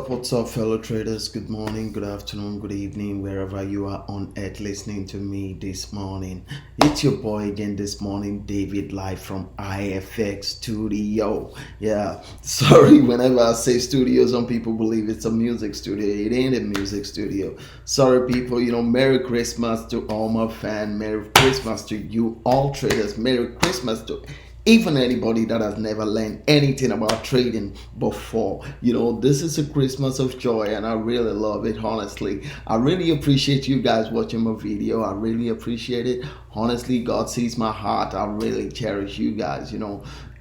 What's up, fellow traders? Good morning, good afternoon, good evening, wherever you are on earth listening to me this morning. It's your boy again this morning, David, live from IFX Studio. Yeah, sorry, whenever I say studio, some people believe it's a music studio. It ain't a music studio. Sorry, people, Merry Christmas to all my fans. Merry Christmas to you, all traders. Merry Christmas to even anybody that has never learned anything about trading before. This is a Christmas of joy, and I really love it. Honestly, I really appreciate you guys watching my video. I really appreciate it. Honestly, God sees my heart. I really cherish you guys.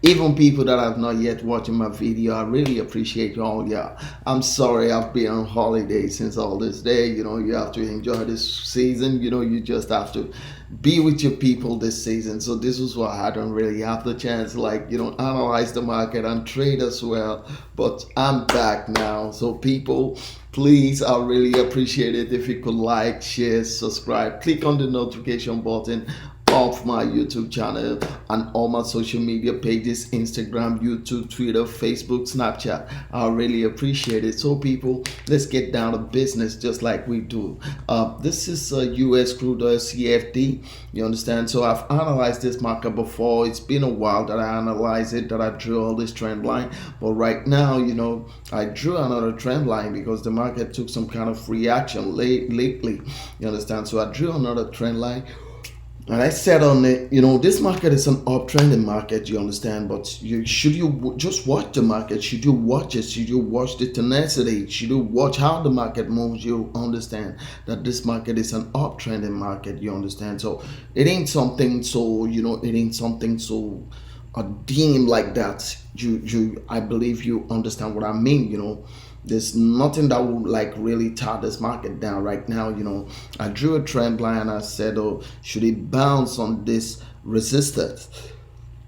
Even people that have not yet watched my video, I really appreciate you all. Yeah, I'm sorry I've been on holiday since all this day. You have to enjoy this season. You just have to be with your people this season. So this was why I don't really have the chance, analyze the market and trade as well. But I'm back now. So people, please, I really appreciate it if you could like, share, subscribe, click on the notification button of my YouTube channel and all my social media pages: Instagram, YouTube, Twitter, Facebook, Snapchat. I really appreciate it. So people, let's get down to business just like we do. This is US crude oil CFD. You understand? So I've analyzed this market before. It's been a while that I analyzed it, that I drew all this trend line. But right now, I drew another trend line because the market took some kind of reaction lately. You understand? So I drew another trend line. And I said on it, this market is an uptrending market, you understand, but should you just watch the market? Should you watch it? Should you watch the tenacity? Should you watch how the market moves? You understand that this market is an uptrending market, you understand? So it ain't something so, it ain't something so dim like that. I believe you understand what I mean. There's nothing that would really tear this market down right now. I drew a trend line and I said, oh, should it bounce on this resistance?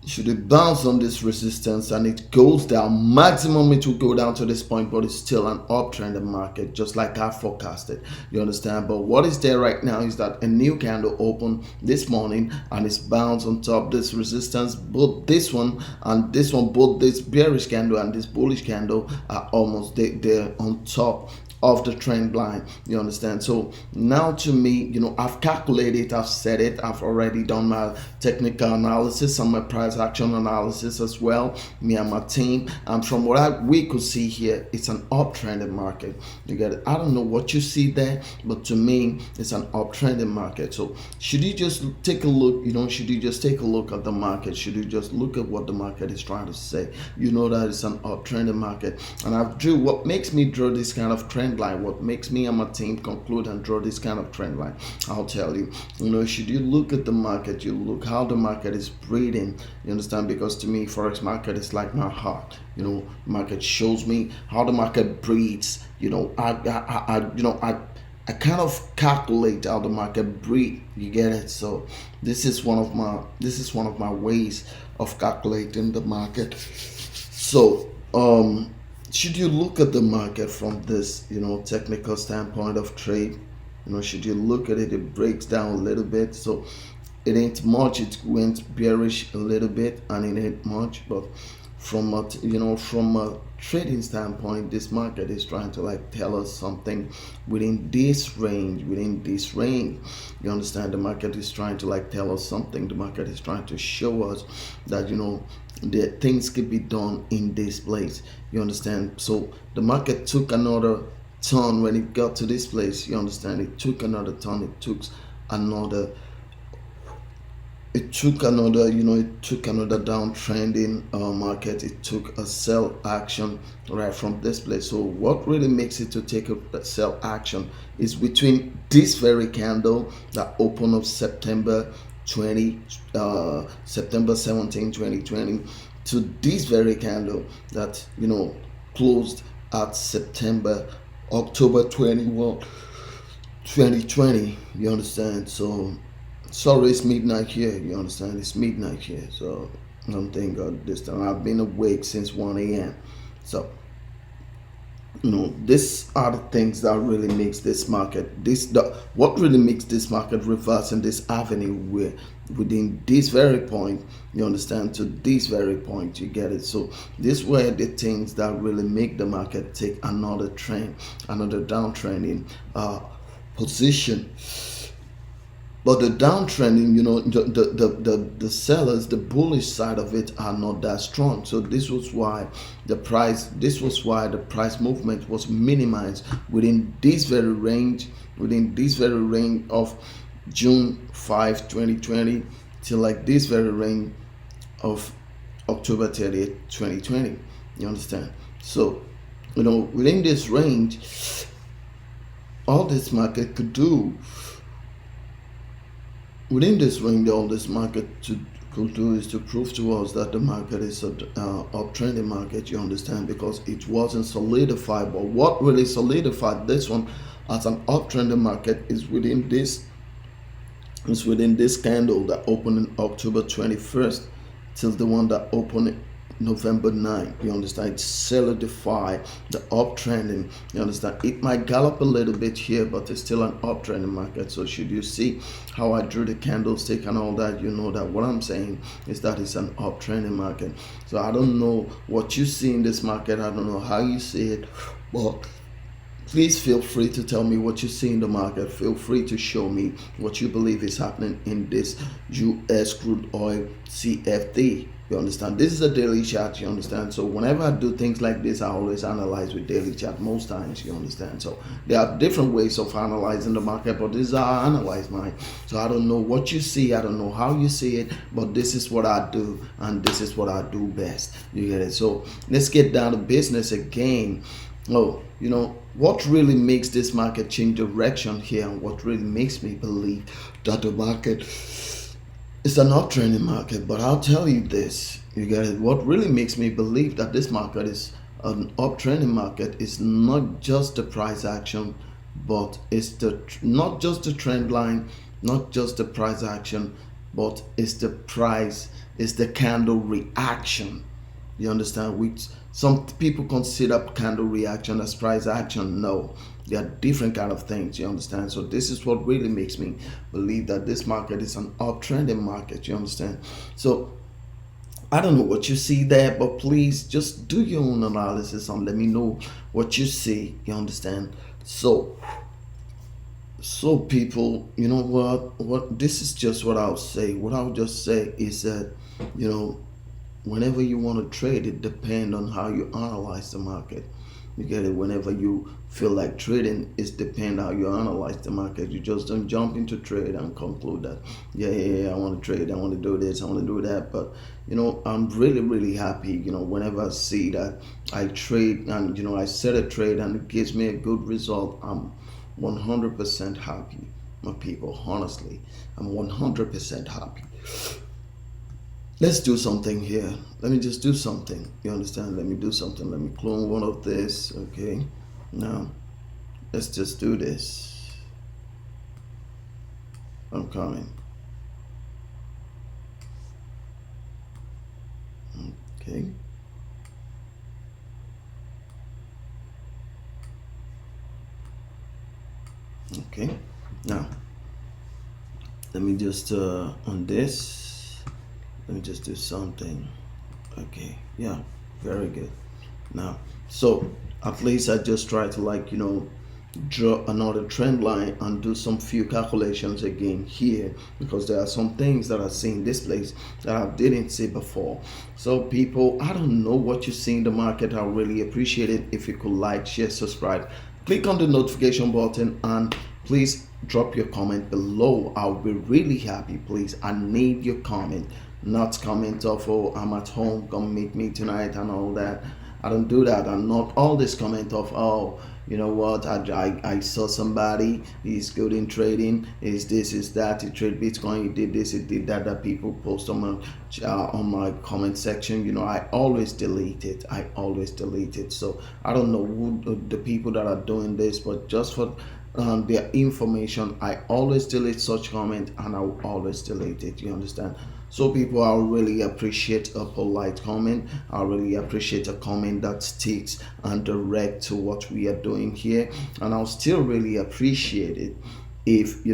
Should it bounce on this resistance and it goes down, maximum it will go down to this point, but it's still an uptrend market, just like I forecasted. You understand? But what is there right now is that a new candle opened this morning and it's bounced on top this resistance. Both this one and this one, both this bearish candle and this bullish candle are almost there on top of the trend line. You understand? So now to me, I've calculated, I've said it, I've already done my technical analysis and my price action analysis as well, me and my team, and from what we could see here, it's an uptrending market. You get it? I don't know what you see there, but to me it's an uptrending market. So should you just take a look, should you just take a look at the market? Should you just look at what the market is trying to say? That it's an uptrending market. And I've drew what makes me draw this kind of trend line, what makes me and my team conclude and draw this kind of trend line. I'll tell you, should you look at the market, you look how the market is breathing. You understand? Because to me, Forex market is like my heart. Market shows me how the market breathes. I kind of calculate how the market breathes. You get it? So this is one of my ways of calculating the market. So should you look at the market from this technical standpoint of trade? Should you look at it? It breaks down a little bit, so it ain't much. It went bearish a little bit and it ain't much, but from a trading standpoint, this market is trying to tell us something within this range. You understand? The market is trying to tell us something. The market is trying to show us that that things could be done in this place. You understand? So the market took another turn when it got to this place. You understand? It took another turn. It took another downtrending market. It took a sell action right from this place. So what really makes it to take a sell action is between this very candle that opened up September 17, 2020 to this very candle that closed at October 21, 2020. You understand? So sorry, it's midnight here. You understand? It's midnight here. So I'm thank God this time. I've been awake since 1 a.m. So These are the things that really makes this market, what really makes this market reverse in this avenue, where within this very point, you understand, to this very point, you get it. So these were the things that really make the market take another trend, another downtrending position. But the downtrending, the sellers, the bullish side of it are not that strong. So this was why the price movement was minimized within this very range of June 5, 2020, till like this very range of October 30th, 2020. You understand? So, within this range, all this market could do within this range, all this market could do is to prove to us that the market is an uptrending market, you understand, because it wasn't solidified. But what really solidified this one as an uptrending market is within this candle that opened in October 21st till the one that opened November 9. You understand? It solidified the uptrending. You understand? It might gallop a little bit here, but it's still an uptrending market. So should you see how I drew the candlestick and all that, you know that what I'm saying is that it's an uptrending market. So I don't know what you see in this market. I don't know how you see it, but please feel free to tell me what you see in the market. Feel free to show me what you believe is happening in this US crude oil CFD. You understand? This is a daily chart, you understand? So whenever I do things like this, I always analyze with daily chart most times, you understand? So there are different ways of analyzing the market, but this is how I analyze mine. So I don't know what you see, I don't know how you see it, but this is what I do, and this is what I do best. You get it? So let's get down to business again. What really makes this market change direction here, and what really makes me believe that the market is an uptrending market? But I'll tell you this, you get it? What really makes me believe that this market is an uptrending market is not just the price action, but it's not just the trend line, not just the price action, but it's the candle reaction. You understand? Which some people consider candle reaction as price action. No, they are different kind of things. You understand? So this is what really makes me believe that this market is an uptrending market. You understand? So I don't know what you see there, but please just do your own analysis and let me know what you see. You understand? So people, you know what this is just what I'll say. What I'll just say is that, whenever you want to trade, it depends on how you analyze the market. You get it? Whenever you feel like trading, it depends how you analyze the market. You just don't jump into trade and conclude that I want to trade, I want to do this, I want to do that. But I'm really really happy, whenever I see that I trade and I set a trade and it gives me a good result. I'm 100% happy, my people. Honestly, I'm 100% happy. Let's do something here. Let me just do something. You understand? Let me do something. Let me clone one of this. Okay. Now, let's just do this. I'm coming. Okay. Okay. Now, let me just on this. Let me just do something. Okay, yeah, very good. Now, so at least I just try to draw another trend line and do some few calculations again here, because there are some things that I see in this place that I didn't see before. So people, I don't know what you see in the market. I really appreciate it if you could like, share, subscribe, click on the notification button, and please drop your comment below. I'll be really happy. Please, I need your comment, not comment of I'm at home, come meet me tonight and all that. I don't do that. And not all this comment of you know what, I saw somebody, he's good in trading, is this, is that, he trade Bitcoin, he did this, he did that, that people post on my comment section. I always delete it. So I don't know who the people that are doing this, but just for their information, I always delete such comment, and I will always delete it. You understand? So people, I really appreciate a polite comment. I really appreciate a comment that sticks and direct to what we are doing here. And I'll still really appreciate it if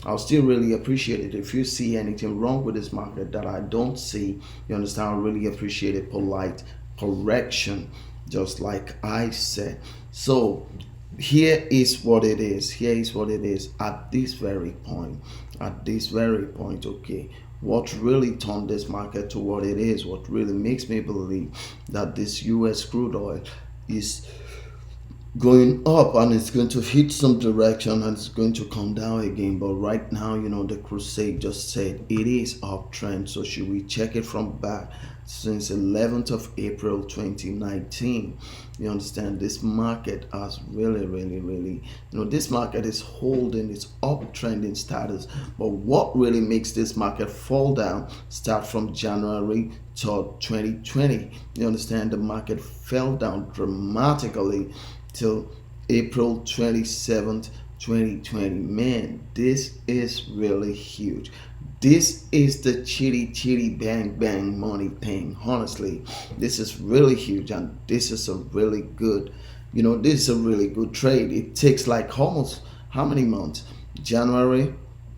I'll still really appreciate it if you see anything wrong with this market that I don't see. You understand? I really appreciate a polite correction, just like I said. So here is what it is. Here is what it is at this very point. At this very point, okay. What really turned this market to what it is, what really makes me believe that this US crude oil is going up and it's going to hit some direction and it's going to come down again. But right now, the crusade just said it is uptrend. So should we check it from back since 11th of April 2019? You understand? This market has really, this market is holding its uptrending status. But what really makes this market fall down start from January 3rd, 2020. You understand? The market fell down dramatically till April 27th, 2020. Man, this is really huge. This is the chitty bang bang money thing. Honestly, this is really huge, and this is a really good, this is a really good trade. It takes like almost how many months? January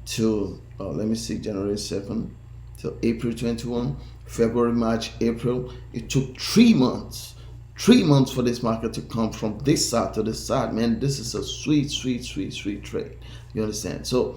to let me see, January 7th till April 21, February, March, April. It took 3 months. 3 months for this market to come from this side to this side. Man, this is a sweet trade. You understand? So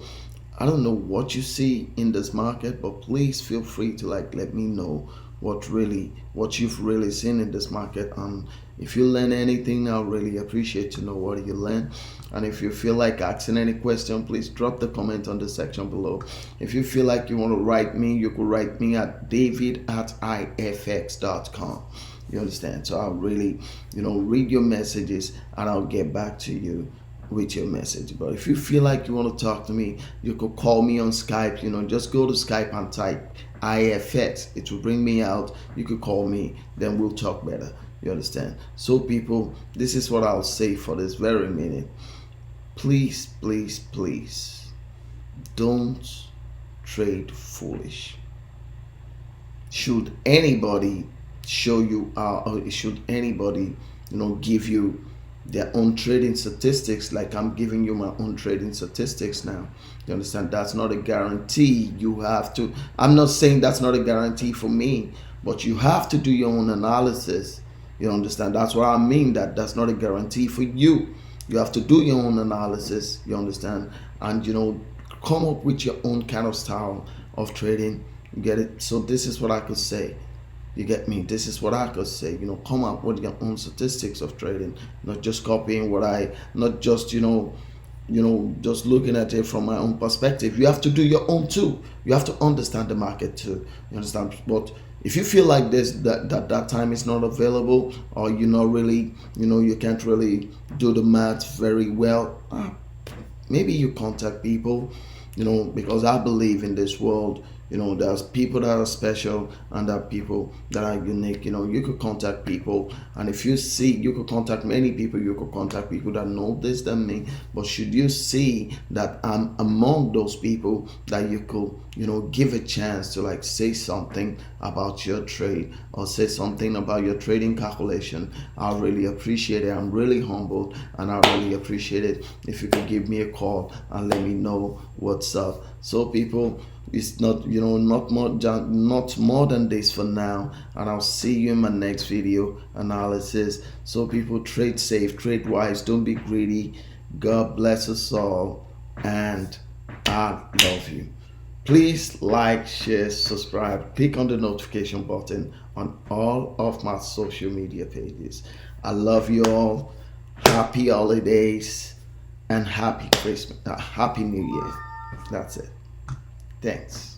I don't know what you see in this market, but please feel free to let me know what you've really seen in this market. And if you learn anything, I'll really appreciate to know what you learn. And if you feel like asking any question, please drop the comment on the section below. If you feel like you want to write me, you could write me at david@ifx.com. You understand? So I'll really, read your messages and I'll get back to you with your message. But if you feel like you want to talk to me, you could call me on Skype. Just go to Skype and type IFX. It will bring me out. You could call me, then we'll talk better. You understand? So people, this is what I'll say for this very minute. Please, don't trade foolish. Should anybody show you or should anybody give you their own trading statistics, like I'm giving you my own trading statistics now, you understand? That's not a guarantee. You have to, I'm not saying that's not a guarantee for me, but you have to do your own analysis. You understand? That's what I mean, that's not a guarantee for you. You have to do your own analysis. You understand? And come up with your own kind of style of trading. You get it? So this is what I could say. You get me? This is what I could say. Come up with your own statistics of trading, not just copying not just just looking at it from my own perspective. You have to do your own too. You have to understand the market too. You understand? But if you feel like that time is not available, or you're not really, you can't really do the math very well, maybe you contact people, because I believe in this world, there's people that are special and there are people that are unique. You could contact people, and if you see, you could contact many people. You could contact people that know this than me. But should you see that I'm among those people that you could, give a chance to say something about your trade or say something about your trading calculation, I really appreciate it. I'm really humbled, and I really appreciate it if you could give me a call and let me know what's up. So people, it's not not more than this for now, and I'll see you in my next video analysis. So people, trade safe, trade wise, don't be greedy. God bless us all, and I love you. Please like, share, subscribe, click on the notification button on all of my social media pages. I love you all. Happy holidays and happy Christmas, happy New Year. That's it. Thanks.